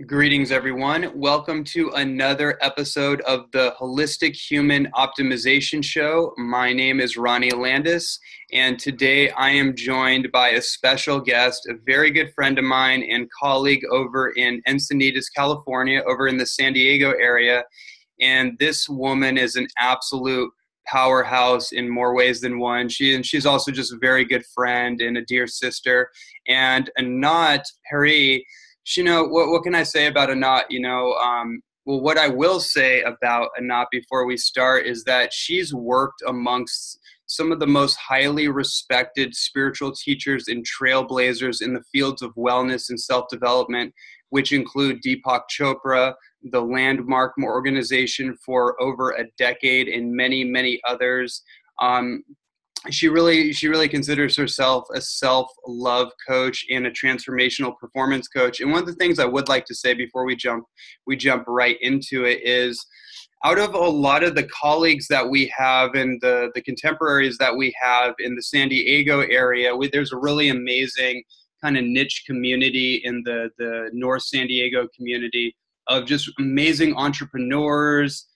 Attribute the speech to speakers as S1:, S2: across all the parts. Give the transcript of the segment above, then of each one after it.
S1: Greetings, everyone. Welcome to another episode of the Holistic Human Optimization Show. My name is Ronnie Landis, and today I am joined by a special guest, a very good friend of mine and colleague over in Encinitas, California, over in the San Diego area. And this woman is an absolute powerhouse in more ways than one. She's also just a very good friend and a dear sister. And Anat Peri, what can I say about Anat? Well, what I will say about Anat before we start is that she's worked amongst some of the most highly respected spiritual teachers and trailblazers in the fields of wellness and self-development, which include Deepak Chopra, the landmark organization for over a decade, and many, many others. She really considers herself a self-love coach and a transformational performance coach. And one of the things I would like to say before we jump right into it is, out of a lot of the colleagues that we have and the contemporaries that we have in the San Diego area, there's a really amazing kind of niche community in the North San Diego community of just amazing entrepreneurs,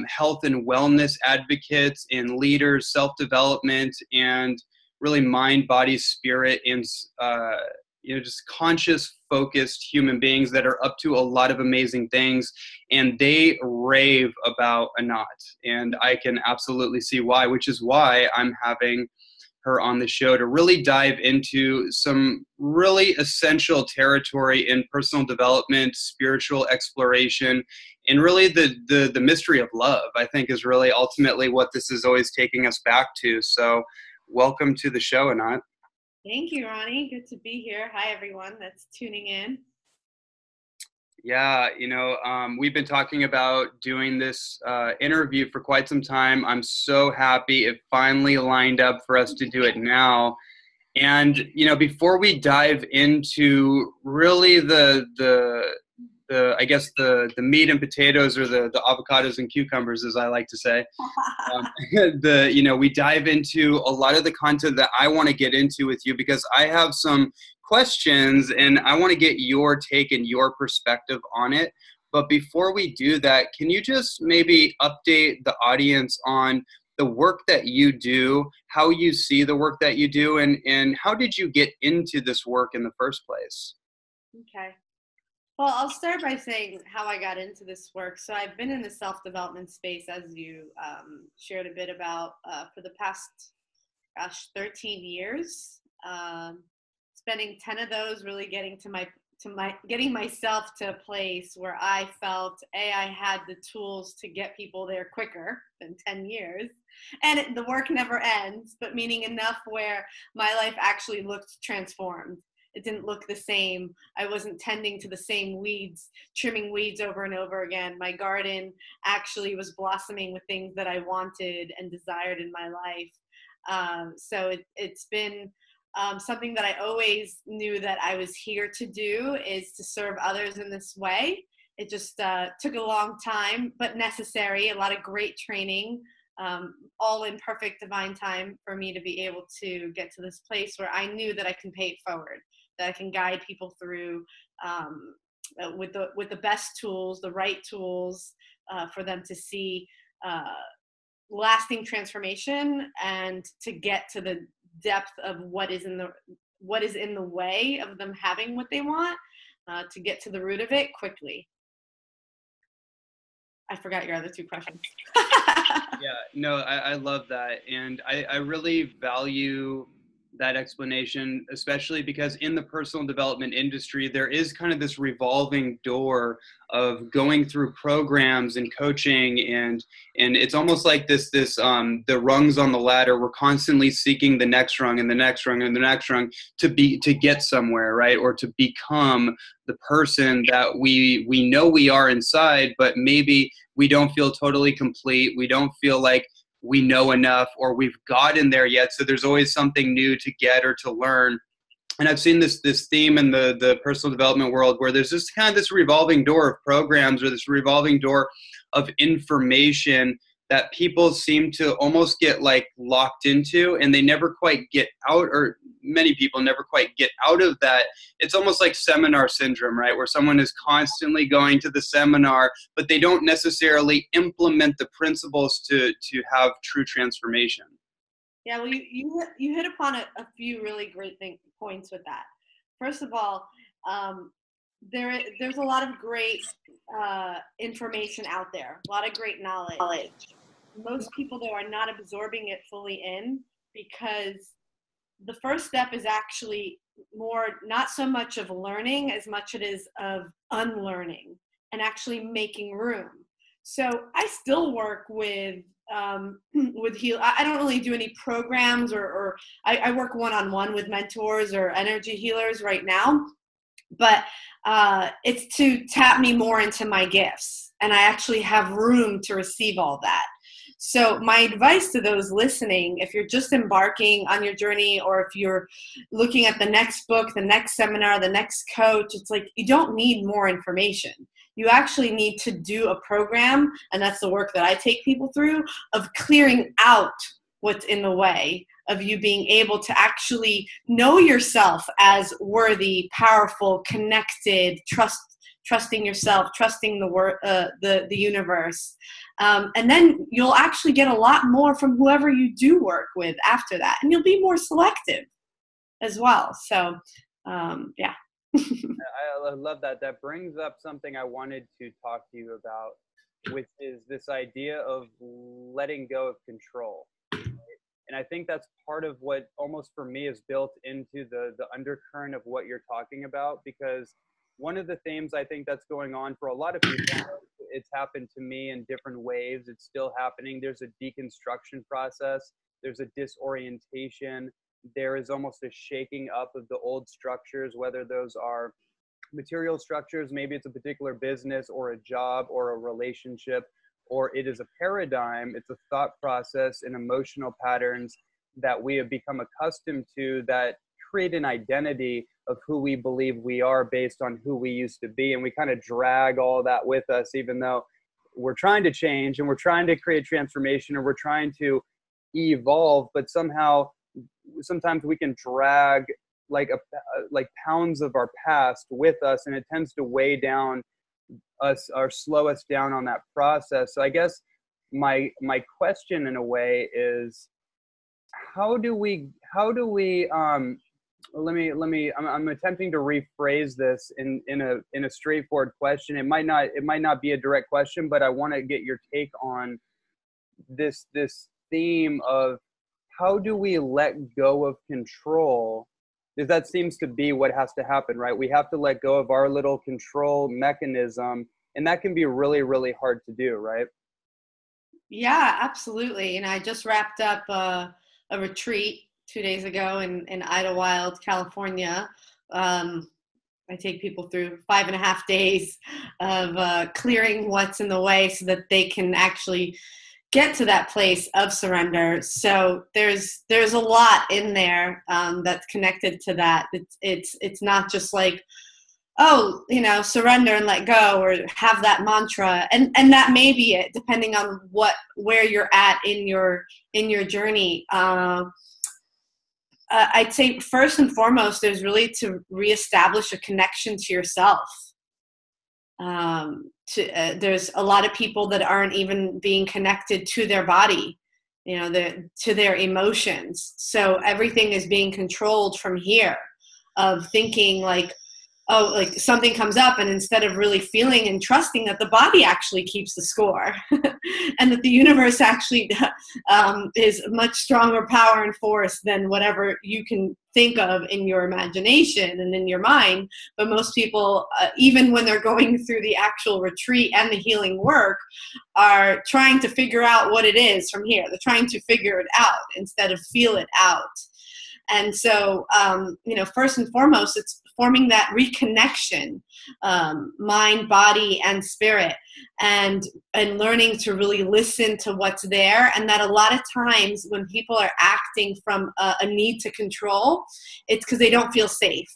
S1: health and wellness advocates and leaders, self-development, and really mind, body, spirit, and just conscious, focused human beings that are up to a lot of amazing things. And they rave about Anat, and I can absolutely see why, which is why I'm having her on the show to really dive into some really essential territory in personal development, spiritual exploration, and really the mystery of love, I think, is really ultimately what this is always taking us back to. So welcome to the show, Anat.
S2: Thank you, Ronnie. Good to be here. Hi, everyone that's tuning in.
S1: Yeah, we've been talking about doing this interview for quite some time. I'm so happy it finally lined up for us to do it now. And, before we dive into really the meat and potatoes, or the avocados and cucumbers, as I like to say, we dive into a lot of the content that I want to get into with you, because I have some questions and I want to get your take and your perspective on it. But before we do that, can you just maybe update the audience on the work that you do, how you see the work that you do, and how did you get into this work in the first place?
S2: Okay. Well, I'll start by saying how I got into this work. So I've been in the self-development space, as you shared a bit about, for the past, 13 years. Spending 10 of those really getting getting myself to a place where I felt I had the tools to get people there quicker than 10 years, and the work never ends, but meaning enough where my life actually looked transformed. It didn't look the same. I wasn't tending to the same weeds, trimming weeds over and over again. My garden actually was blossoming with things that I wanted and desired in my life. So it's been something that I always knew that I was here to do, is to serve others in this way. It just took a long time, but necessary, a lot of great training, all in perfect divine time for me to be able to get to this place where I knew that I can pay it forward, that I can guide people through with the best tools, the right tools, for them to see lasting transformation and to get to the depth of what is in the way of them having what they want, to get to the root of it quickly. I forgot your other two questions.
S1: Yeah, no, I love that. And I really value that explanation, especially because in the personal development industry, there is kind of this revolving door of going through programs and coaching, and it's almost like the rungs on the ladder. We're constantly seeking the next rung and the next rung and the next rung to get somewhere, right? Or to become the person that we know we are inside, but maybe we don't feel totally complete. We don't feel like we know enough, or we've gotten there yet. So there's always something new to get or to learn. And I've seen this theme in the personal development world, where there's just kind of this revolving door of programs, or this revolving door of information that people seem to almost get like locked into, and they never quite get out, or many people never quite get out of that. It's almost like seminar syndrome, right? Where someone is constantly going to the seminar, but they don't necessarily implement the principles to have true transformation.
S2: Yeah, well, you hit upon a few really great points with that. First of all, there's a lot of great information out there, a lot of great knowledge. Most people, though, are not absorbing it fully in, because the first step is actually more not so much of learning as much it is of unlearning and actually making room. So I still work with heal. I don't really do any programs, or I work one-on-one with mentors or energy healers right now, but it's to tap me more into my gifts, and I actually have room to receive all that. So my advice to those listening, if you're just embarking on your journey, or if you're looking at the next book, the next seminar, the next coach, it's like you don't need more information. You actually need to do a program, and that's the work that I take people through, of clearing out what's in the way of you being able to actually know yourself as worthy, powerful, connected, trusting yourself, trusting the universe. And then you'll actually get a lot more from whoever you do work with after that. And you'll be more selective as well. So, yeah.
S1: I love that. That brings up something I wanted to talk to you about, which is this idea of letting go of control. And I think that's part of what almost for me is built into the undercurrent of what you're talking about, because one of the themes I think that's going on for a lot of people, it's happened to me in different waves. It's still happening. There's a deconstruction process. There's a disorientation. There is almost a shaking up of the old structures, whether those are material structures, maybe it's a particular business or a job or a relationship, or it is a paradigm, it's a thought process and emotional patterns that we have become accustomed to that create an identity of who we believe we are based on who we used to be. And we kind of drag all that with us, even though we're trying to change and we're trying to create transformation, or we're trying to evolve, but somehow sometimes we can drag like pounds of our past with us, and it tends to weigh down us or slow us down on that process. So I guess my question in a way is, how do we I'm attempting to rephrase this in a straightforward question. It might not be a direct question, but I want to get your take on this theme of how do we let go of control? Because that seems to be what has to happen, right? We have to let go of our little control mechanism, and that can be really, really hard to do, right?
S2: Yeah, absolutely. And I just wrapped up a retreat 2 days ago in Idlewild, California. I take people through 5.5 days of clearing what's in the way so that they can actually get to that place of surrender. So there's a lot in there that's connected to that. It's not just like, oh, surrender and let go, or have that mantra, and that may be it, depending on where you're at in your journey. I'd say first and foremost, there's really to reestablish a connection to yourself. There's a lot of people that aren't even being connected to their body, to their emotions. So everything is being controlled from here, of thinking like, oh, like something comes up, and instead of really feeling and trusting that the body actually keeps the score and that the universe actually is much stronger power and force than whatever you can think of in your imagination and in your mind. But most people, even when they're going through the actual retreat and the healing work, are trying to figure out what it is from here. They're trying to figure it out instead of feel it out. And so, first and foremost, it's forming that reconnection, mind, body, and spirit, and learning to really listen to what's there. And that a lot of times when people are acting from a need to control, it's because they don't feel safe,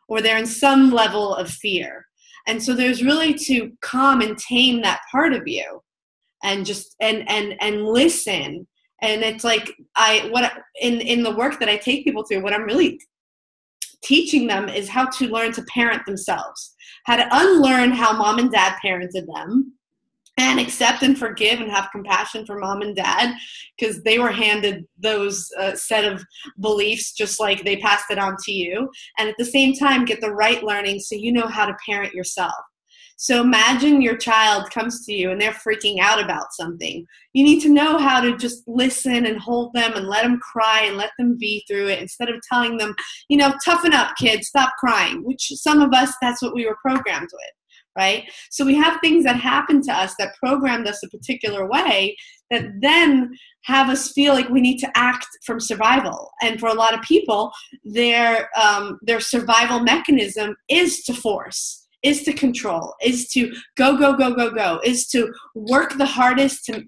S2: or they're in some level of fear. And so there's really to calm and tame that part of you, and just and listen. And it's like in the work that I take people through, what I'm really teaching them is how to learn to parent themselves, how to unlearn how mom and dad parented them, and accept and forgive and have compassion for mom and dad, because they were handed those set of beliefs just like they passed it on to you. And at the same time, get the right learning so you know how to parent yourself. So imagine your child comes to you and they're freaking out about something. You need to know how to just listen and hold them and let them cry and let them be through it, instead of telling them, toughen up, kids, stop crying, which some of us, that's what we were programmed with. Right? So we have things that happen to us that programmed us a particular way that then have us feel like we need to act from survival. And for a lot of people, their survival mechanism is to force, is to control, is to go, go, go, go, go, is to work the hardest to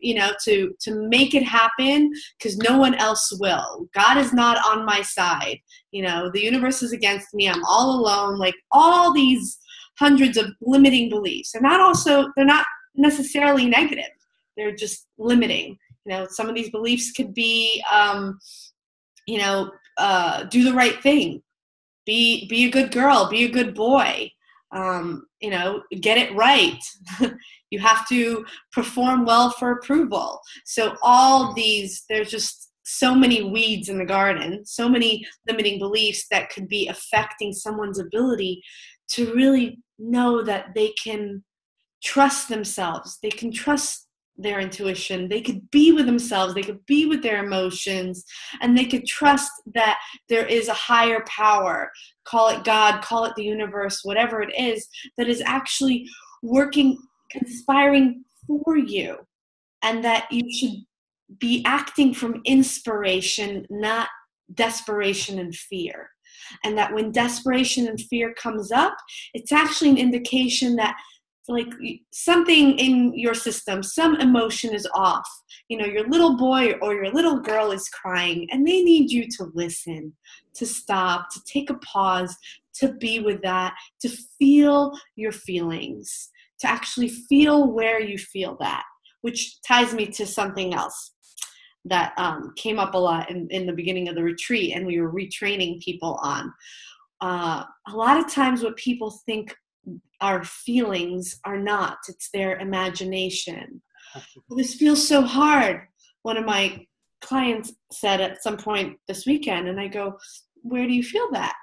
S2: make it happen, because no one else will. God is not on my side. The universe is against me. I'm all alone. Like all these hundreds of limiting beliefs. They're not necessarily negative. They're just limiting. Some of these beliefs could be, do the right thing, be a good girl, be a good boy, get it right. You have to perform well for approval. So all these, there's just so many weeds in the garden, so many limiting beliefs that could be affecting someone's ability to really know that they can trust themselves. They can trust their intuition. They could be with themselves. They could be with their emotions, and they could trust that there is a higher power. Call it God, call it the universe, whatever it is, that is actually working, conspiring for you, and that you should be acting from inspiration, not desperation and fear. And that when desperation and fear comes up, it's actually an indication that like something in your system, some emotion is off. Your little boy or your little girl is crying, and they need you to listen, to stop, to take a pause, to be with that, to feel your feelings, to actually feel where you feel that, which ties me to something else that came up a lot in the beginning of the retreat, and we were retraining people on. A lot of times what people think our feelings are not, it's their imagination. This feels so hard. One of my clients said at some point this weekend, and I go, where do you feel that?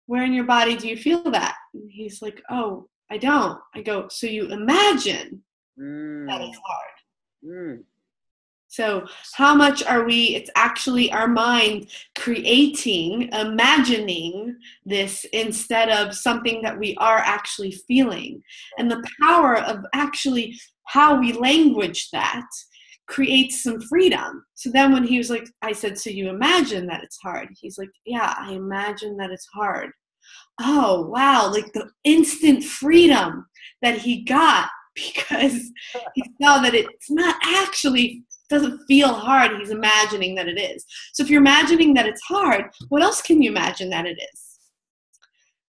S2: Where in your body do you feel that? And he's like, oh, I don't. I go, so you imagine that it's hard. So how much are we, it's actually our mind creating, imagining this instead of something that we are actually feeling. And the power of actually how we language that creates some freedom. So then when he was like, I said, so you imagine that it's hard? He's like, yeah, I imagine that it's hard. Oh, wow. Like the instant freedom that he got because he saw that it's not actually doesn't feel hard. He's imagining that it is. So if you're imagining that it's hard, what else can you imagine that it is?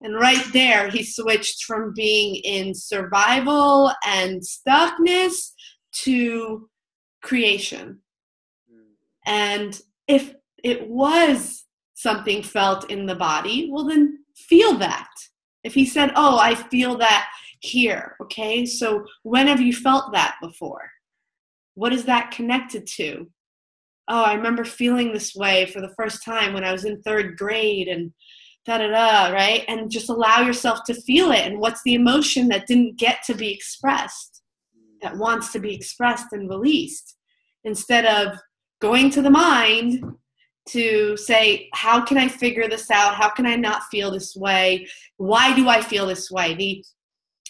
S2: And right there, he switched from being in survival and stuckness to creation. And if it was something felt in the body, well, then feel that. If he said, oh, I feel that here, okay? So when have you felt that before? What is that connected to? Oh, I remember feeling this way for the first time when I was in 3rd grade and da-da-da, right? And just allow yourself to feel it. And what's the emotion that didn't get to be expressed, that wants to be expressed and released? Instead of going to the mind to say, how can I figure this out? How can I not feel this way? Why do I feel this way? The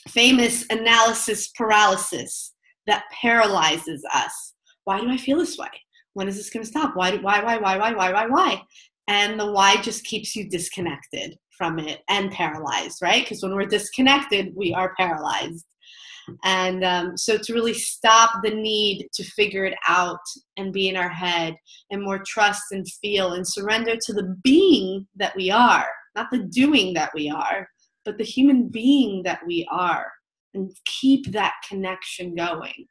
S2: famous analysis paralysis that paralyzes us. Why do I feel this way? When is this going to stop? Why? And the why just keeps you disconnected from it and paralyzed, right? Because when we're disconnected, we are paralyzed. And so to really stop the need to figure it out and be in our head, and more trust and feel and surrender to the being that we are, not the doing that we are, but the human being that we are, and keep that connection going.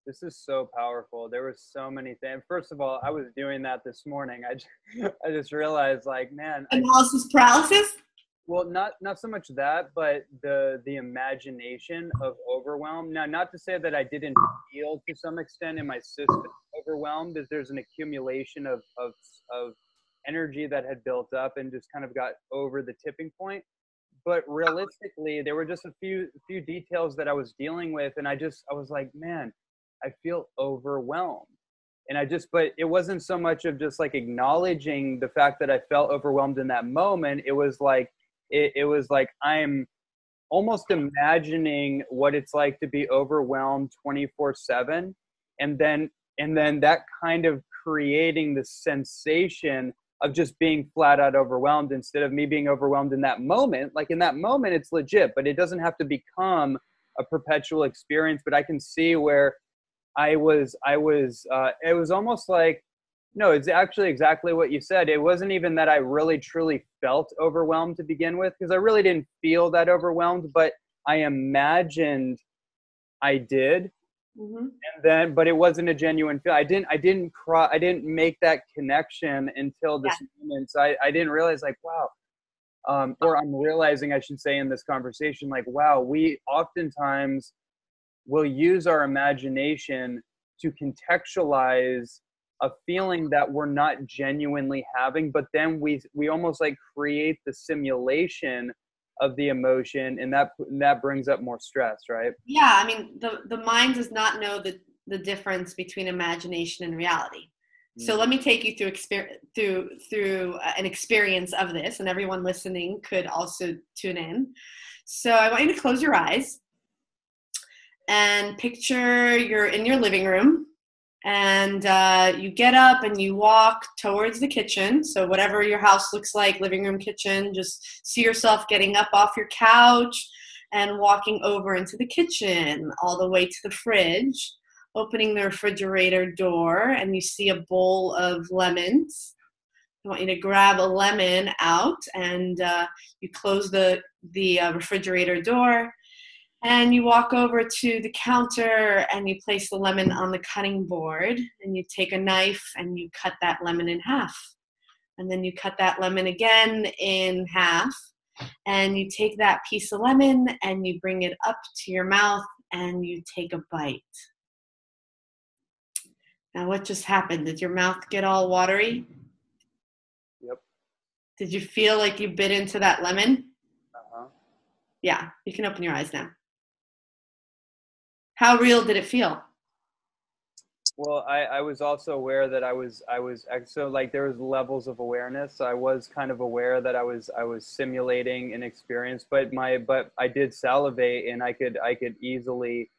S1: This is so powerful. There were so many things. First of all, I was doing that this morning. I just realized, like, man,
S2: Analysis paralysis?
S1: well, not so much that, but the imagination of overwhelm. Now, not to say that I didn't feel to some extent in my system overwhelmed, as there's an accumulation of energy that had built up and just kind of got over the tipping point. But realistically, there were just a few details that I was dealing with, and I was like, man, I feel overwhelmed. And but it wasn't so much of just like acknowledging the fact that I felt overwhelmed in that moment. It was like, it was like I'm almost imagining what it's like to be overwhelmed 24/7. And then that kind of creating the sensation of just being flat out overwhelmed instead of me being overwhelmed in that moment. Like in that moment, it's legit, but it doesn't have to become a perpetual experience. But I can see where it was almost like, no, it's actually exactly what you said. It wasn't even that I really truly felt overwhelmed to begin with, because I really didn't feel that overwhelmed, but I imagined I did.
S2: Mm-hmm.
S1: But it wasn't a genuine feel. I didn't cry. I didn't make that connection until this moment. So I didn't realize, like, wow, or I'm realizing, I should say, in this conversation, like, wow, we oftentimes will use our imagination to contextualize a feeling that we're not genuinely having, but then we almost like create the simulation of the emotion, and that brings up more stress, right?
S2: Yeah, I mean, the mind does not know the difference between imagination and reality. So let me take you through an experience of this, and everyone listening could also tune in. So I want you to close your eyes and picture you're in your living room, and you get up and you walk towards the kitchen. So whatever your house looks like, living room, kitchen, just see yourself getting up off your couch and walking over into the kitchen, all the way to the fridge, opening the refrigerator door, and you see a bowl of lemons. I want you to grab a lemon out, and you close the refrigerator door, and you walk over to the counter and you place the lemon on the cutting board, and you take a knife and you cut that lemon in half. And then you cut that lemon again in half, and you take that piece of lemon and you bring it up to your mouth and you take a bite. Now, what just happened? Did your mouth get all watery?
S1: Yep.
S2: Did you feel like you bit into that lemon?
S1: Uh-huh.
S2: Yeah, you can open your eyes now. How real did it feel?
S1: Well, I was also aware that I was so, like, there was levels of awareness. So I was kind of aware that I was simulating an experience, but I did salivate, and I could easily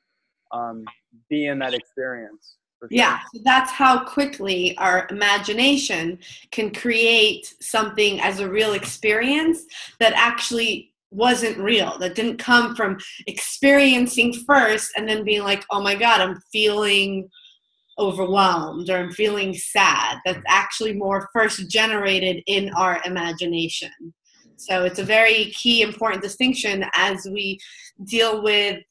S1: be in that experience. For sure.
S2: Yeah, so that's how quickly our imagination can create something as a real experience that actually wasn't real, that didn't come from experiencing first and then being like, oh my God, I'm feeling overwhelmed or I'm feeling sad. That's actually more first generated in our imagination. So it's a very key, important distinction as we deal with,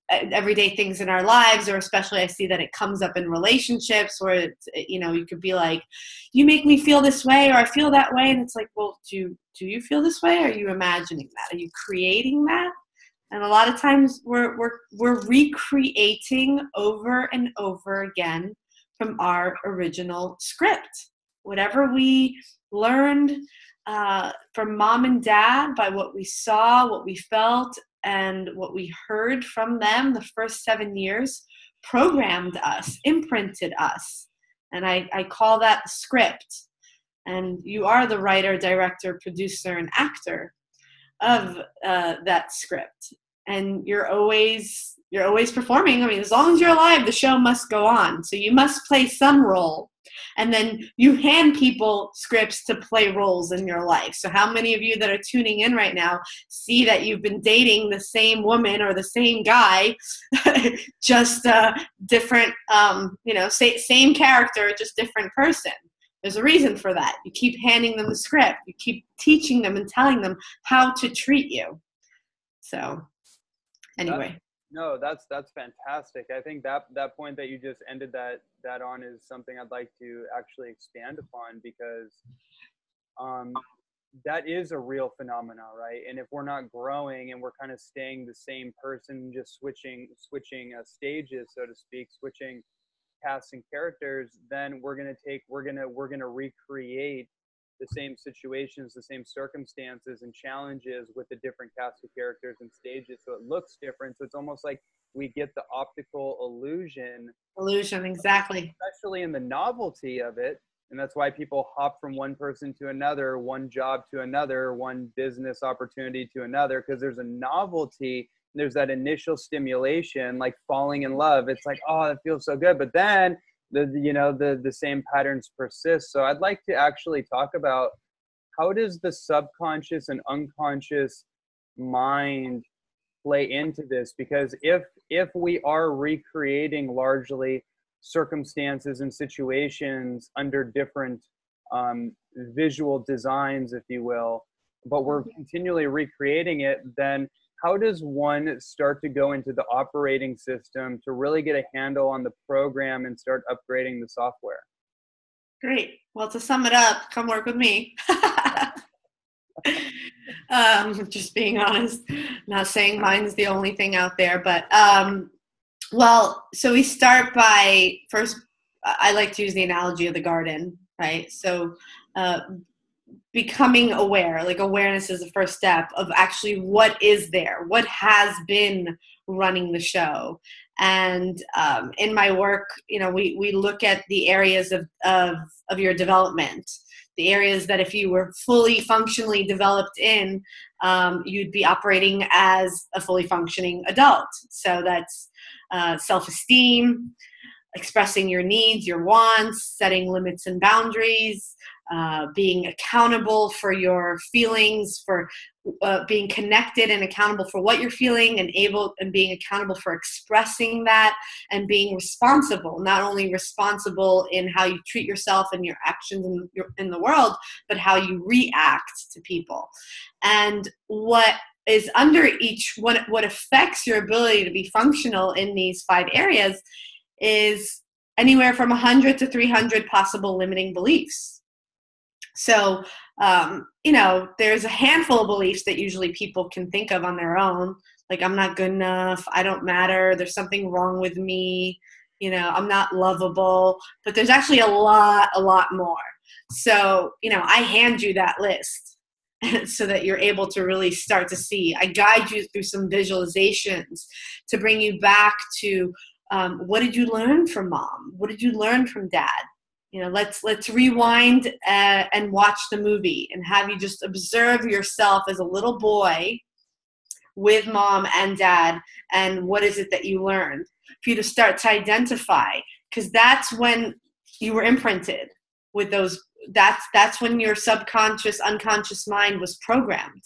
S2: everyday things in our lives, or especially I see that it comes up in relationships where it's, you could be like, you make me feel this way, or I feel that way. And it's like, well, do you feel this way? Are you imagining that? Are you creating that? And a lot of times we're recreating over and over again from our original script. Whatever we learned from mom and dad, by what we saw, what we felt, and what we heard from them the first 7 years, programmed us, imprinted us. And I call that the script. And you are the writer, director, producer, and actor of that script. And you're always performing. I mean, as long as you're alive, the show must go on. So you must play some role. And then you hand people scripts to play roles in your life. So how many of you that are tuning in right now see that you've been dating the same woman or the same guy, just different, same character, just different person? There's a reason for that. You keep handing them the script. You keep teaching them and telling them how to treat you. So anyway.
S1: No, that's fantastic. I think that point that you just ended that on is something I'd like to actually expand upon, because um, that is a real phenomena, right? And if we're not growing and we're kind of staying the same person, just switching stages, so to speak, switching casts and characters, then we're gonna recreate the same situations, the same circumstances and challenges with the different cast of characters and stages. So it looks different. So it's almost like we get the optical illusion,
S2: Illusion, exactly.
S1: especially in the novelty of it. And that's why people hop from one person to another, one job to another, one business opportunity to another, because there's a novelty. There's that initial stimulation, like falling in love. It's like, oh, it feels so good. But then the same patterns persist. So I'd like to actually talk about, how does the subconscious and unconscious mind play into this? Because if we are recreating largely circumstances and situations under different visual designs, if you will, but we're continually recreating it, then how does one start to go into the operating system to really get a handle on the program and start upgrading the software?
S2: Great. Well, to sum it up, come work with me. Just being honest, not saying mine's the only thing out there, but well, so we start by first, I like to use the analogy of the garden, right? So becoming aware, like awareness is the first step of actually what is there, what has been running the show. And in my work, we look at the areas of your development, the areas that if you were fully functionally developed in, you'd be operating as a fully functioning adult. So that's self-esteem, expressing your needs, your wants, setting limits and boundaries, being accountable for your feelings, for being connected and accountable for what you're feeling, and being accountable for expressing that, and being responsible, not only responsible in how you treat yourself and your actions in the world, but how you react to people. And what is under each, what affects your ability to be functional in these 5 areas is anywhere from 100 to 300 possible limiting beliefs. So, there's a handful of beliefs that usually people can think of on their own, like I'm not good enough, I don't matter, there's something wrong with me, I'm not lovable, but there's actually a lot more. So, I hand you that list so that you're able to really start to see. I guide you through some visualizations to bring you back to what did you learn from mom? What did you learn from dad? Let's rewind and watch the movie and have you just observe yourself as a little boy with mom and dad, and what is it that you learned, for you to start to identify, because that's when you were imprinted with those. That's when your subconscious, unconscious mind was programmed,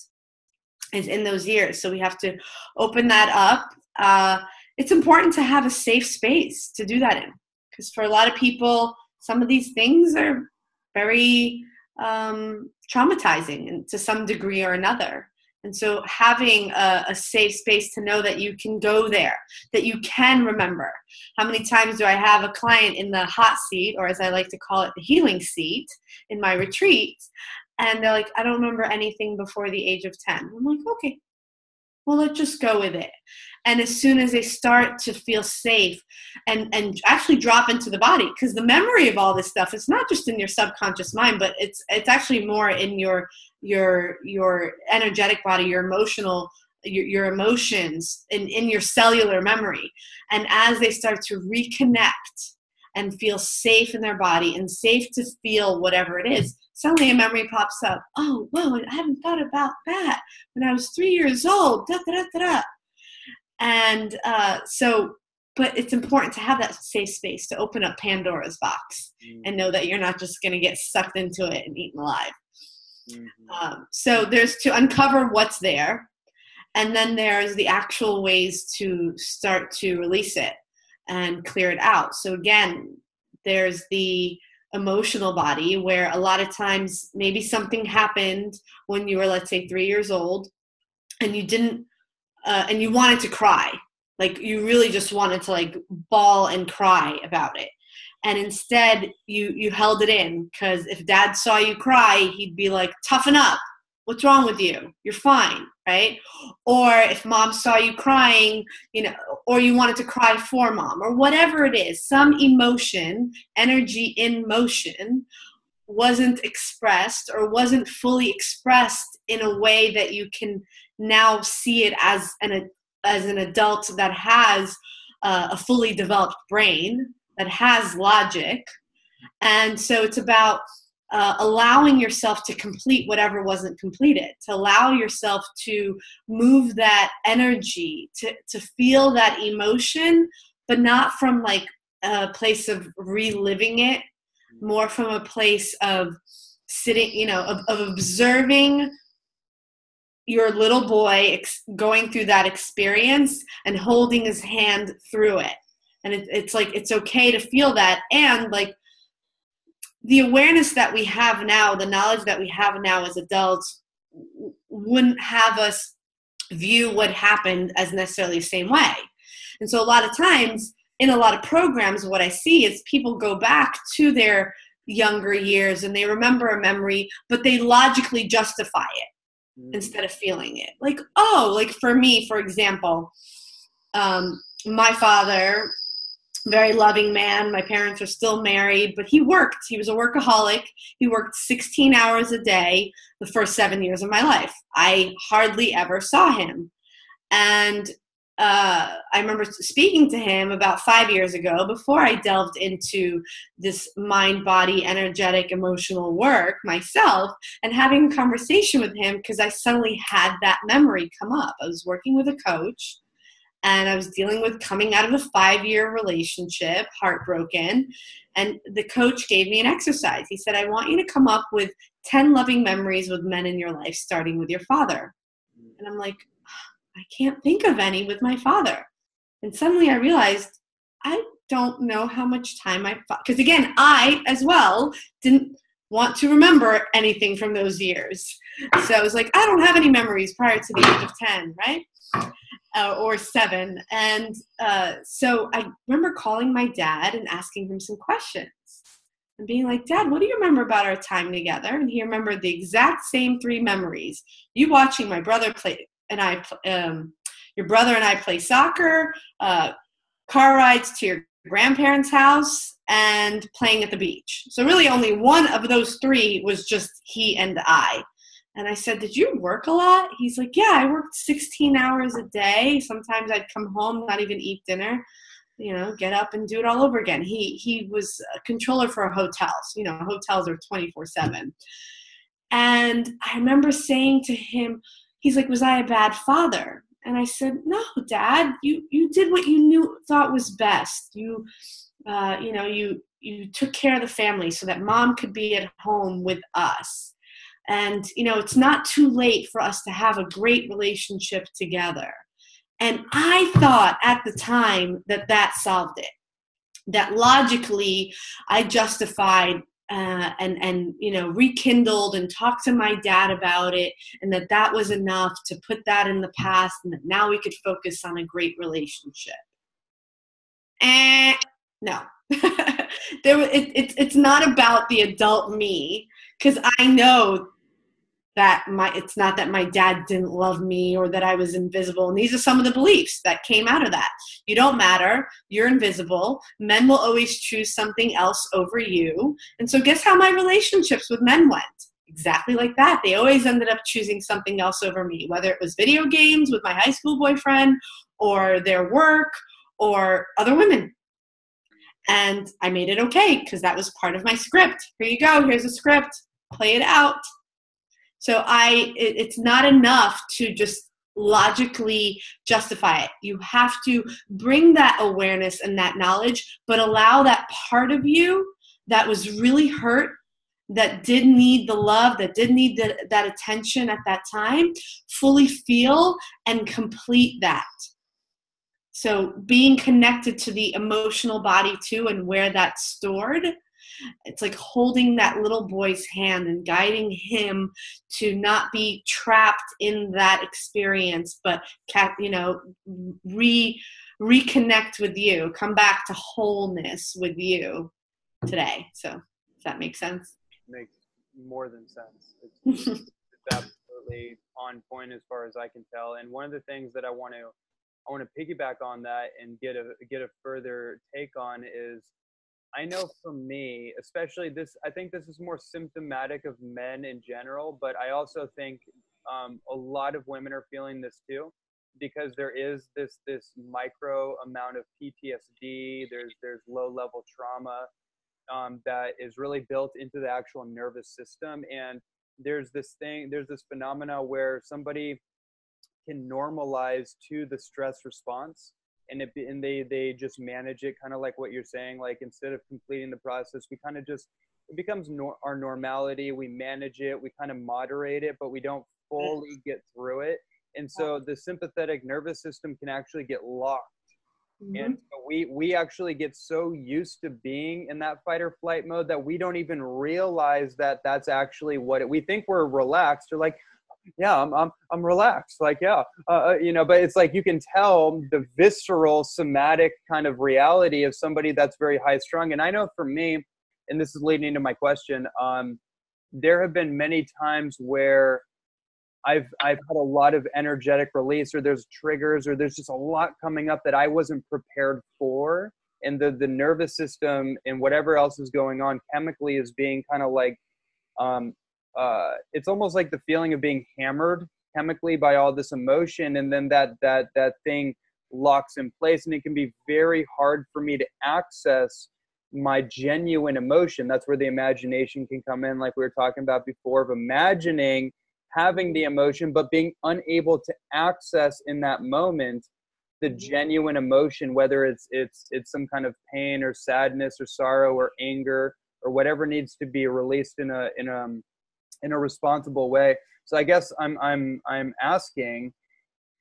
S2: is in those years. So we have to open that up. It's important to have a safe space to do that in, because for a lot of people, some of these things are very traumatizing to some degree or another. And so having a safe space to know that you can go there, that you can remember. How many times do I have a client in the hot seat, or as I like to call it, the healing seat in my retreats, and they're like, I don't remember anything before the age of 10. I'm like, okay, well, let's just go with it. And as soon as they start to feel safe and actually drop into the body, because the memory of all this stuff is not just in your subconscious mind, but it's actually more in your energetic body, your emotional, your emotions, in your cellular memory. And as they start to reconnect and feel safe in their body and safe to feel whatever it is, suddenly a memory pops up. Oh, whoa, I haven't thought about that when I was 3 years old. Da, da, da, da, da. And but it's important to have that safe space to open up Pandora's box and know that you're not just going to get sucked into it and eaten alive. So there's to uncover what's there, and then there's the actual ways to start to release it and clear it out. So again, there's the emotional body, where a lot of times maybe something happened when you were, let's say, 3 years old, and you didn't and you wanted to cry. Like you really just wanted to like bawl and cry about it. And instead you held it in, because if dad saw you cry, he'd be like, toughen up. What's wrong with you? You're fine, right? Or if mom saw you crying, or you wanted to cry for mom, or whatever it is, some emotion, energy in motion wasn't expressed or wasn't fully expressed in a way that you can now see it as an adult that has a fully developed brain, that has logic. And so it's about allowing yourself to complete whatever wasn't completed, to allow yourself to move that energy, to feel that emotion, but not from like a place of reliving it, more from a place of sitting, of observing your little boy going through that experience and holding his hand through it. And it's like, it's okay to feel that. And like, the awareness that we have now, the knowledge that we have now as adults, wouldn't have us view what happened as necessarily the same way. And so a lot of times in a lot of programs, what I see is people go back to their younger years and they remember a memory, but they logically justify it instead of feeling it. Like, oh, like for me, for example, my father, very loving man. My parents are still married, but he worked. He was a workaholic. He worked 16 hours a day the first 7 years of my life. I hardly ever saw him. And I remember speaking to him about 5 years ago, before I delved into this mind, body, energetic, emotional work myself, and having a conversation with him because I suddenly had that memory come up. I was working with a coach, and I was dealing with coming out of a 5-year relationship, heartbroken. And the coach gave me an exercise. He said, I want you to come up with 10 loving memories with men in your life, starting with your father. And I'm like, I can't think of any with my father. And suddenly I realized I don't know how much time because again, I as well didn't want to remember anything from those years. So I was like, I don't have any memories prior to the age of 10, right? Or 7. And so I remember calling my dad and asking him some questions and being like, Dad, what do you remember about our time together? And he remembered the exact same 3 memories. You watching my brother play, and your brother and I play soccer, car rides to your grandparents' house, and playing at the beach. So really only one of those 3 was just he and I. And I said, did you work a lot? He's like, yeah, I worked 16 hours a day. Sometimes I'd come home, not even eat dinner, get up and do it all over again. He was a controller for a hotel. So, hotels are 24/7. And I remember saying to him, he's like, was I a bad father? And I said, no, Dad, you did what you thought was best. You took care of the family so that mom could be at home with us. And, it's not too late for us to have a great relationship together. And I thought at the time that solved it, that logically I justified and rekindled and talked to my dad about it, and that was enough to put that in the past, and that now we could focus on a great relationship. No. It's not about the adult me, because I know that it's not that my dad didn't love me or that I was invisible. And these are some of the beliefs that came out of that. You don't matter. You're invisible. Men will always choose something else over you. And so guess how my relationships with men went? Exactly like that. They always ended up choosing something else over me, whether it was video games with my high school boyfriend or their work or other women. And I made it okay because that was part of my script. Here you go. Here's a script. Play it out. So it's not enough to just logically justify it. You have to bring that awareness and that knowledge, but allow that part of you that was really hurt, that did need the love, that did need that attention at that time, fully feel and complete that. So being connected to the emotional body too, and where that's stored, it's like holding that little boy's hand and guiding him to not be trapped in that experience, but reconnect with you, come back to wholeness with you today. So does that make sense?
S1: Makes more than sense. It's absolutely on point as far as I can tell. And one of the things that I want to piggyback on that and get a further take on is, I know for me, especially this, I think this is more symptomatic of men in general, but I also think a lot of women are feeling this too, because there is this micro amount of PTSD. There's low level trauma that is really built into the actual nervous system, and there's this phenomena where somebody can normalize to the stress response, and they just manage it, kind of like what you're saying. Like, instead of completing the process, we kind of just, it becomes our normality. We manage it, we kind of moderate it, but we don't fully get through it. And so the sympathetic nervous system can actually get locked. And so we actually get so used to being in that fight or flight mode that we don't even realize that that's actually what we think we're relaxed, or like, yeah, I'm relaxed. Like, yeah, but it's like, you can tell the visceral somatic kind of reality of somebody that's very high strung. And I know for me, and this is leading into my question, there have been many times where I've had a lot of energetic release, or there's triggers, or there's just a lot coming up that I wasn't prepared for. And the nervous system and whatever else is going on chemically is being kind of like, it's almost like the feeling of being hammered chemically by all this emotion. And then that thing locks in place, and it can be very hard for me to access my genuine emotion. That's where the imagination can come in, like we were talking about before, of imagining having the emotion, but being unable to access in that moment the genuine emotion, whether it's some kind of pain or sadness or sorrow or anger or whatever needs to be released in a responsible way. So I guess I'm asking,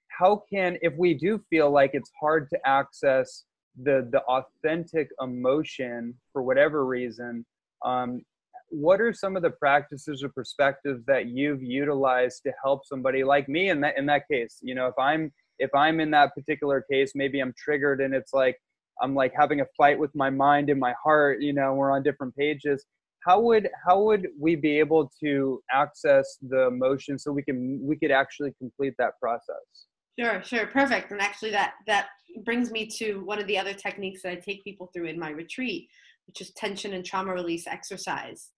S1: how can, if we do feel like it's hard to access the authentic emotion for whatever reason, what are some of the practices or perspectives that you've utilized to help somebody like me in that case? You know, if I'm in that particular case, maybe I'm triggered and it's like I'm like having a fight with my mind and my heart, you know, we're on different pages. How would we be able to access the emotion so we could actually complete that process?
S2: Sure. Perfect. And actually that brings me to one of the other techniques that I take people through in my retreat, which is tension and trauma release exercise.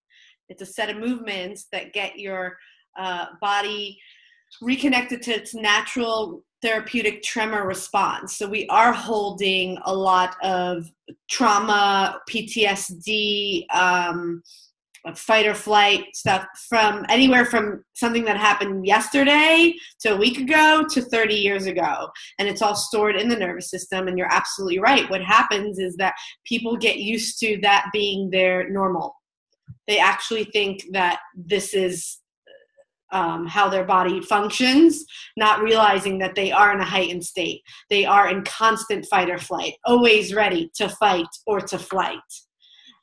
S2: It's a set of movements that get your body reconnected to its natural therapeutic tremor response. So we are holding a lot of trauma, PTSD, fight or flight stuff, from anywhere from something that happened yesterday to a week ago to 30 years ago. And it's all stored in the nervous system. And you're absolutely right. What happens is that people get used to that being their normal. They actually think that this is how their body functions, not realizing that they are in a heightened state. They are in constant fight or flight, always ready to fight or to flight,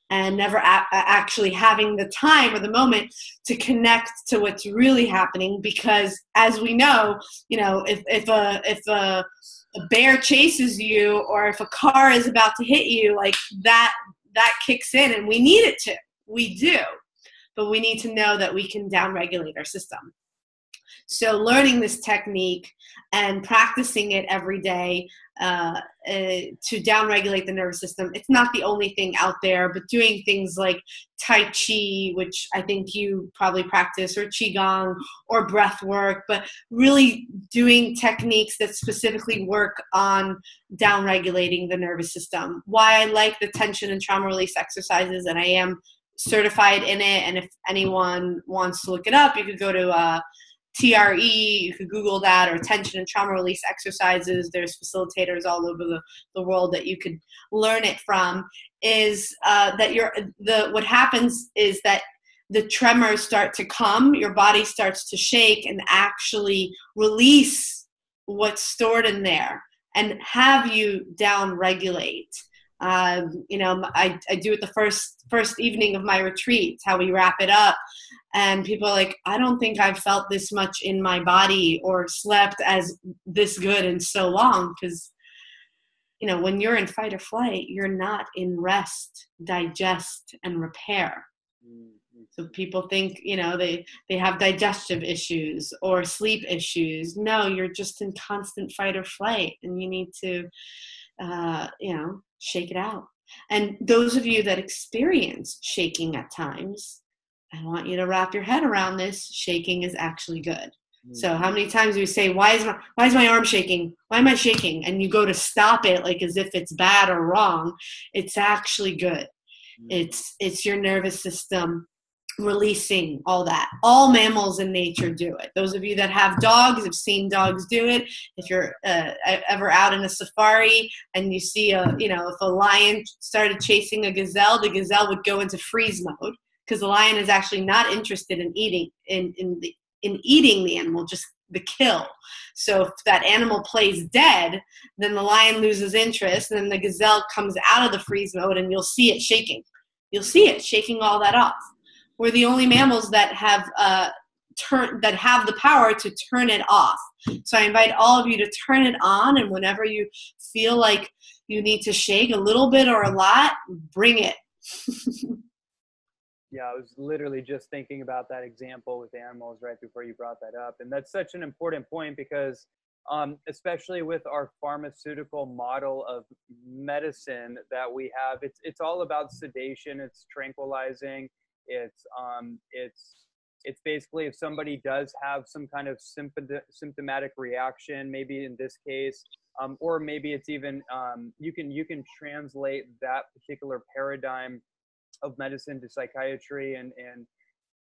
S2: and never actually having the time or the moment to connect to what's really happening. Because as we know, if a bear chases you, or if a car is about to hit you, like that kicks in, and we need it to. We do. But we need to know that we can downregulate our system. So learning this technique and practicing it every day to downregulate the nervous system. It's not the only thing out there, but doing things like Tai Chi, which I think you probably practice, or Qigong, or breath work, but really doing techniques that specifically work on downregulating the nervous system. Why I like the tension and trauma release exercises, and I am certified in it, and if anyone wants to look it up, you could go to TRE, you could Google that, or tension and trauma release exercises. There's facilitators all over the world that you could learn it from. Is that what happens is that the tremors start to come, your body starts to shake and actually release what's stored in there and have you down regulate. I do it the first evening of my retreat. It's how we wrap it up. And people are like, I don't think I've felt this much in my body or slept as this good in so long. Because when you're in fight or flight, you're not in rest, digest, and repair. So people think, they have digestive issues or sleep issues. No, you're just in constant fight or flight, and you need to, shake it out. And those of you that experience shaking at times, I want you to wrap your head around this. Shaking is actually good. So how many times do we say, why is my arm shaking? Why am I shaking? And you go to stop it like as if it's bad or wrong. It's actually good. It's your nervous system releasing all that. All mammals in nature do it. Those of you that have dogs have seen dogs do it. If you're ever out in a safari and you see if a lion started chasing a gazelle, the gazelle would go into freeze mode because the lion is actually not interested in eating eating the animal, just the kill. So if that animal plays dead, then the lion loses interest, and then the gazelle comes out of the freeze mode, and you'll see it shaking. You'll see it shaking all that off. We're the only mammals that have the power to turn it off. So I invite all of you to turn it on, and whenever you feel like you need to shake a little bit or a lot, bring it.
S3: Yeah, I was literally just thinking about that example with animals right before you brought that up. And that's such an important point because especially with our pharmaceutical model of medicine that we have, it's all about sedation, it's tranquilizing, it's basically if somebody does have some kind of symptomatic reaction, maybe in this case, or maybe it's even, you can translate that particular paradigm of medicine to psychiatry and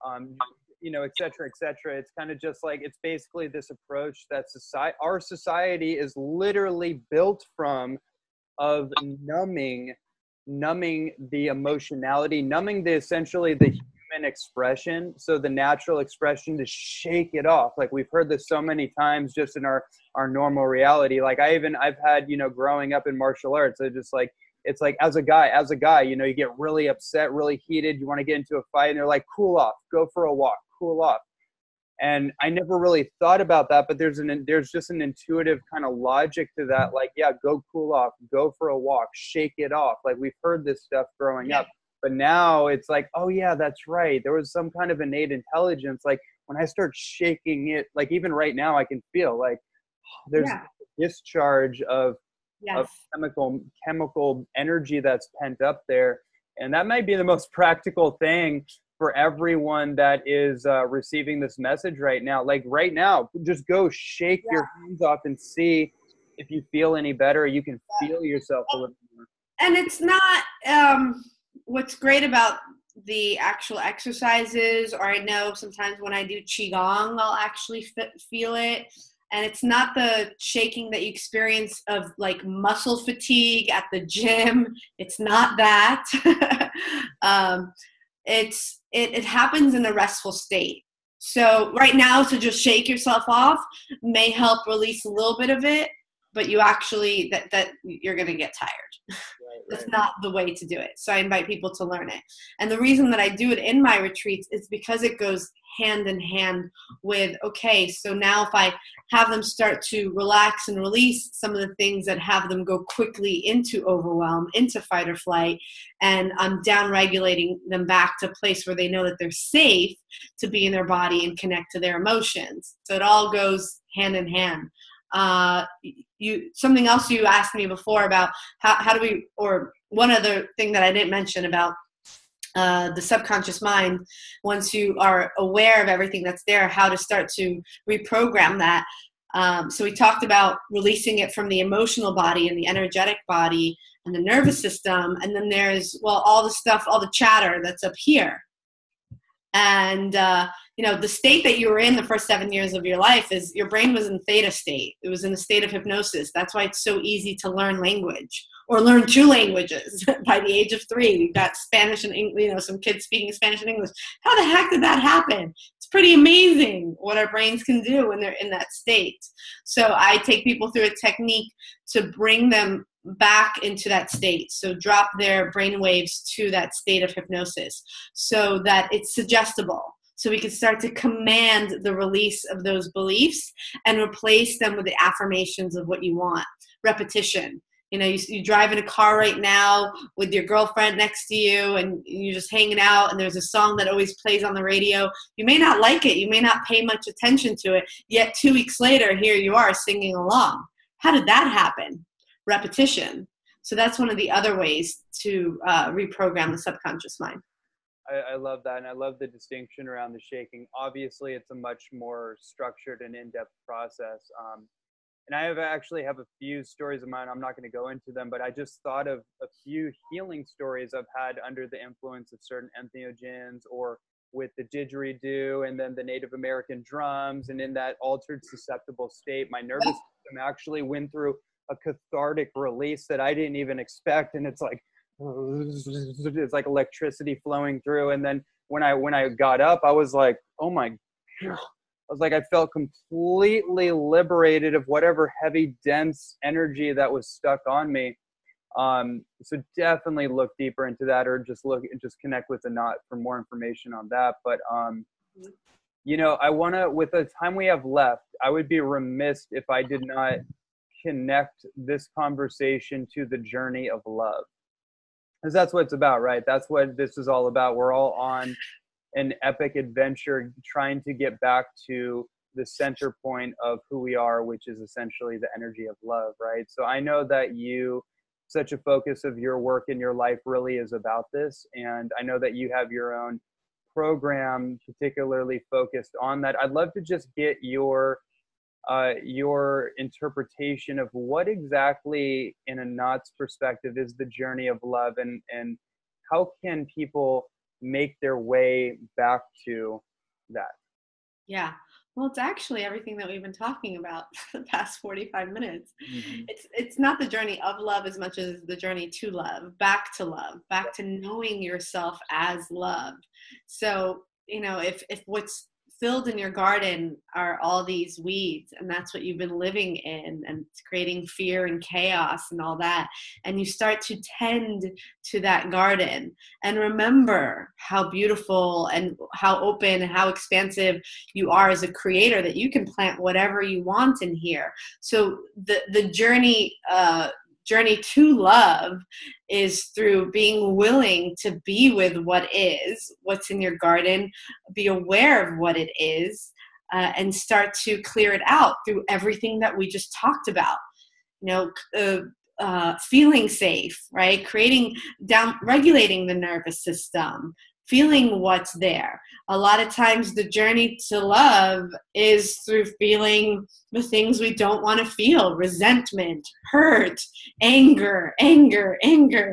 S3: et cetera, et cetera. It's kind of just like, it's basically this approach that our society is literally built from, of numbing the emotionality, numbing essentially the human expression. So the natural expression to shake it off. Like we've heard this so many times just in our normal reality. Like I've had, growing up in martial arts, it's like as a guy, you get really upset, really heated. You want to get into a fight and they're like, cool off, go for a walk, cool off. And I never really thought about that, but there's just an intuitive kind of logic to that. Like, yeah, go cool off, go for a walk, shake it off. Like we've heard this stuff growing up, but now it's like, oh yeah, that's right. There was some kind of innate intelligence. Like when I start shaking it, like even right now I can feel like there's a discharge of chemical energy that's pent up there. And that might be the most practical thing for everyone that is receiving this message right now. Like right now, just go shake your hands off and see if you feel any better. You can feel yourself a little more.
S2: And it's not, what's great about the actual exercises, or I know sometimes when I do Qigong, I'll actually feel it. And it's not the shaking that you experience of like muscle fatigue at the gym. It's not that. It happens in a restful state. So right now to just shake yourself off may help release a little bit of it, but you actually, that you're going to get tired. That's not the way to do it. So I invite people to learn it. And the reason that I do it in my retreats is because it goes hand in hand with, okay, so now if I have them start to relax and release some of the things that have them go quickly into overwhelm, into fight or flight, and I'm down regulating them back to a place where they know that they're safe to be in their body and connect to their emotions. So it all goes hand in hand. Something else you asked me before about how do we, or one other thing that I didn't mention about the subconscious mind, once you are aware of everything that's there, how to start to reprogram that. So we talked about releasing it from the emotional body and the energetic body and the nervous system. And then there's, all the stuff, all the chatter that's up here. And, the state that you were in the first 7 years of your life is your brain was in theta state. It was in a state of hypnosis. That's why it's so easy to learn language or learn 2 languages by the age of 3. We've got Spanish and English, some kids speaking Spanish and English. How the heck did that happen? It's pretty amazing what our brains can do when they're in that state. So I take people through a technique to bring them back into that state. So drop their brain waves to that state of hypnosis so that it's suggestible. So we can start to command the release of those beliefs and replace them with the affirmations of what you want. Repetition. You drive in a car right now with your girlfriend next to you and you're just hanging out and there's a song that always plays on the radio. You may not like it. You may not pay much attention to it. Yet 2 weeks later, here you are singing along. How did that happen? Repetition. So that's one of the other ways to reprogram the subconscious mind.
S3: I love that. And I love the distinction around the shaking. Obviously, it's a much more structured and in-depth process. And I actually have a few stories of mine. I'm not going to go into them, but I just thought of a few healing stories I've had under the influence of certain entheogens or with the didgeridoo and then the Native American drums. And in that altered susceptible state, my nervous system actually went through a cathartic release that I didn't even expect. And it's like electricity flowing through. And then when I got up, I was like, oh my God. I was like, I felt completely liberated of whatever heavy, dense energy that was stuck on me. So definitely look deeper into that, or just connect with Anat for more information on that. But, with the time we have left, I would be remiss if I did not connect this conversation to the journey of love. Because that's what it's about, right? That's what this is all about. We're all on an epic adventure trying to get back to the center point of who we are, which is essentially the energy of love, right? So I know that such a focus of your work in your life really is about this. And I know that you have your own program particularly focused on that. I'd love to just get your interpretation of what exactly, in Anat's perspective, is the journey of love, and how can people make their way back to that?
S2: Yeah. Well, it's actually everything that we've been talking about for the past 45 minutes. Mm-hmm. It's not the journey of love as much as the journey to love, back to knowing yourself as love. So, if what's filled in your garden are all these weeds, and that's what you've been living in, and it's creating fear and chaos and all that, and you start to tend to that garden and remember how beautiful and how open and how expansive you are as a creator, that you can plant whatever you want in here. So the journey to love is through being willing to be with what's in your garden, be aware of what it is, and start to clear it out through everything that we just talked about. Feeling safe, right? Regulating the nervous system, feeling what's there. A lot of times the journey to love is through feeling the things we don't want to feel: resentment, hurt, anger,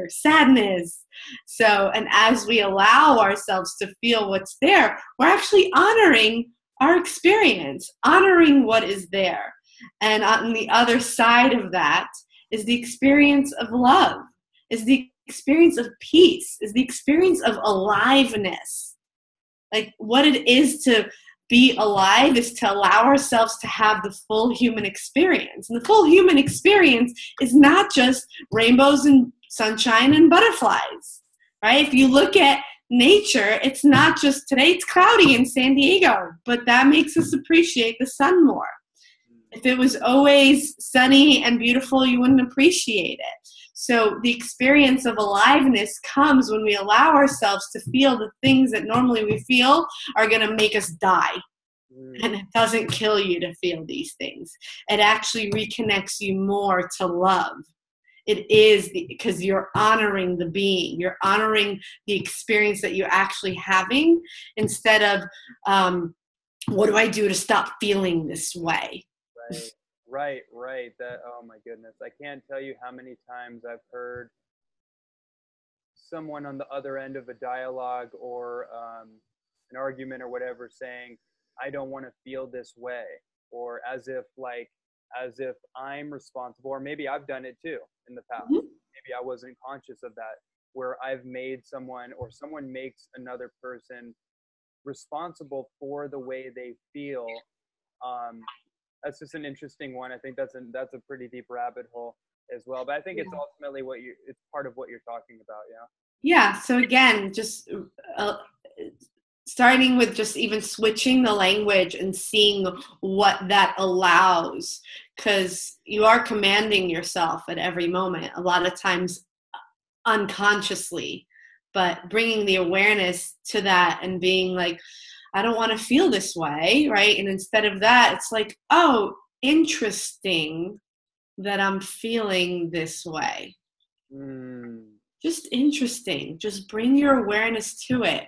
S2: sadness. So, and as we allow ourselves to feel what's there, we're actually honoring our experience, honoring what is there. And on the other side of that is the experience of love, is the experience of peace, is the experience of aliveness. Like, what it is to be alive is to allow ourselves to have the full human experience. And the full human experience is not just rainbows and sunshine and butterflies, right? If you look at nature, it's not just, today it's cloudy in San Diego, but that makes us appreciate the sun more. If it was always sunny and beautiful, you wouldn't appreciate it. So the experience of aliveness comes when we allow ourselves to feel the things that normally we feel are going to make us die. And it doesn't kill you to feel these things. It actually reconnects you more to love. It is because you're honoring the being. You're honoring the experience that you're actually having, instead of, what do I do to stop feeling this way?
S3: Right. That, oh my goodness. I can't tell you how many times I've heard someone on the other end of a dialogue or an argument or whatever saying, I don't want to feel this way, or as if I'm responsible, or maybe I've done it too in the past. Mm-hmm. Maybe I wasn't conscious of that, where I've made someone, or someone makes another person responsible for the way they feel. That's just an interesting one. I think that's a pretty deep rabbit hole as well. But I think it's ultimately it's part of what you're talking about. Yeah.
S2: Yeah. So again, just starting with just even switching the language and seeing what that allows, because you are commanding yourself at every moment, a lot of times unconsciously, but bringing the awareness to that and being like, I don't want to feel this way, right? And instead of that, it's like, oh, interesting that I'm feeling this way. Just interesting. Just bring your awareness to it.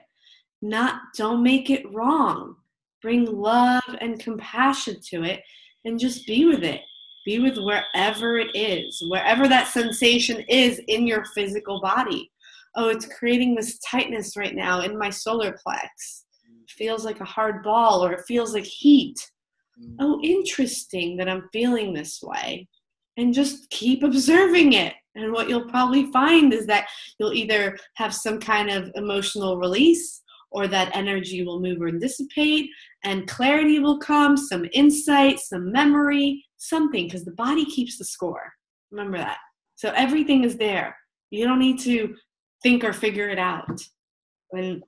S2: Don't make it wrong. Bring love and compassion to it and just be with it. Be with wherever it is, wherever that sensation is in your physical body. Oh, it's creating this tightness right now in my solar plex. It feels like a hard ball, or it feels like heat. Oh, interesting that I'm feeling this way. And just keep observing it. And what you'll probably find is that you'll either have some kind of emotional release, or that energy will move or dissipate, and clarity will come, some insight, some memory, something, because the body keeps the score. Remember that. So everything is there. You don't need to think or figure it out. And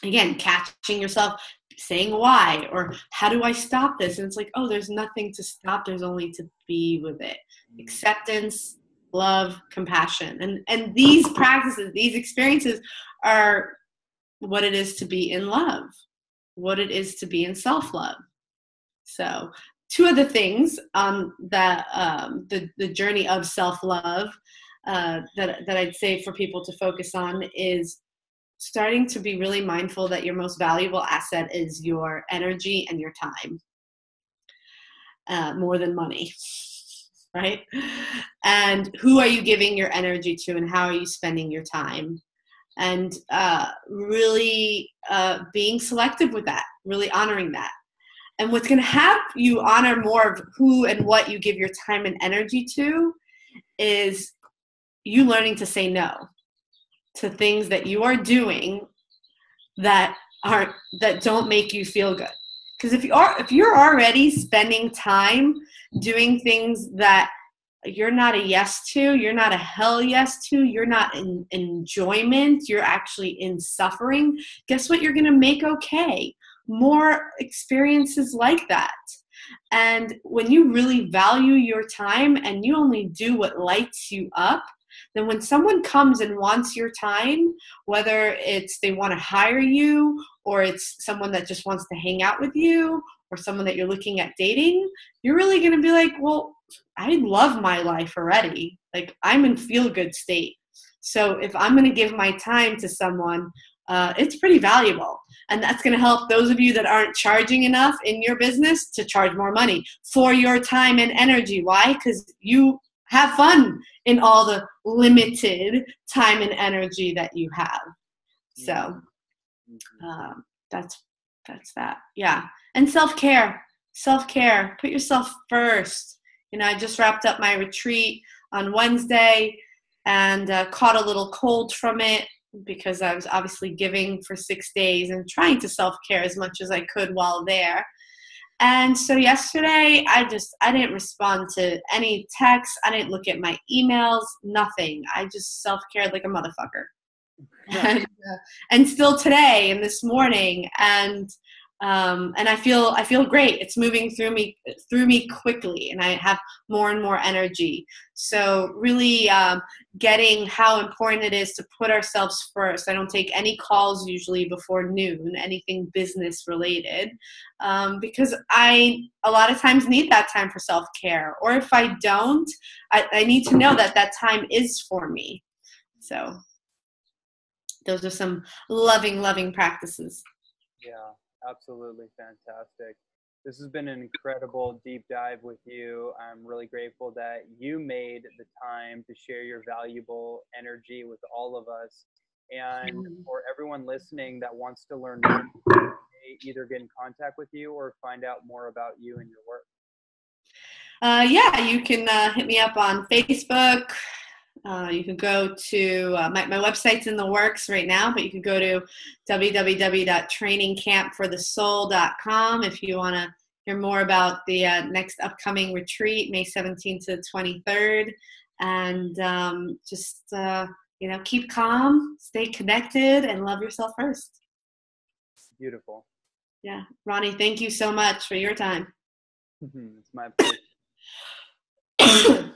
S2: again, catching yourself saying why, or how do I stop this? And it's like, oh, there's nothing to stop. There's only to be with it. Acceptance, love, compassion. And these practices, these experiences are what it is to be in love, what it is to be in self-love. So two other things on that the journey of self-love that I'd say for people to focus on is starting to be really mindful that your most valuable asset is your energy and your time, more than money, right? And who are you giving your energy to, and how are you spending your time? And really being selective with that, really honoring that. And what's going to have you honor more of who and what you give your time and energy to is you learning to say no to things that you are doing that don't make you feel good. Because if you're already spending time doing things that you're not a yes to, you're not a hell yes to, you're not in enjoyment, you're actually in suffering, guess what? You're going to make more experiences like that. And when you really value your time and you only do what lights you up, then when someone comes and wants your time, whether it's they want to hire you, or it's someone that just wants to hang out with you, or someone that you're looking at dating, you're really going to be like, well, I love my life already. Like, I'm in feel-good state. So if I'm going to give my time to someone, it's pretty valuable. And that's going to help those of you that aren't charging enough in your business to charge more money for your time and energy. Why? Because you have fun in all the limited time and energy that you have. So that's that. Yeah. And self-care. Put yourself first. I just wrapped up my retreat on Wednesday and caught a little cold from it because I was obviously giving for 6 days and trying to self-care as much as I could while there. And so yesterday, I didn't respond to any texts. I didn't look at my emails, nothing. I just self-cared like a motherfucker. And still today and this morning. And I feel great. It's moving through me quickly, and I have more and more energy. So really getting how important it is to put ourselves first. I don't take any calls usually before noon, anything business related, because I a lot of times need that time for self-care. Or if I don't, I need to know that time is for me. So those are some loving practices.
S3: Yeah. Absolutely fantastic. This has been an incredible deep dive with you. I'm really grateful that you made the time to share your valuable energy with all of us. And for everyone listening that wants to learn more, either get in contact with you or find out more about you and your work.
S2: Yeah, you can hit me up on Facebook. You can go to my website's in the works right now, but you can go to www.trainingcampforthesoul.com if you want to hear more about the next upcoming retreat, May 17th to the 23rd. And just keep calm, stay connected, and love yourself first.
S3: Beautiful.
S2: Yeah. Ronnie, thank you so much for your time.
S3: It's my pleasure.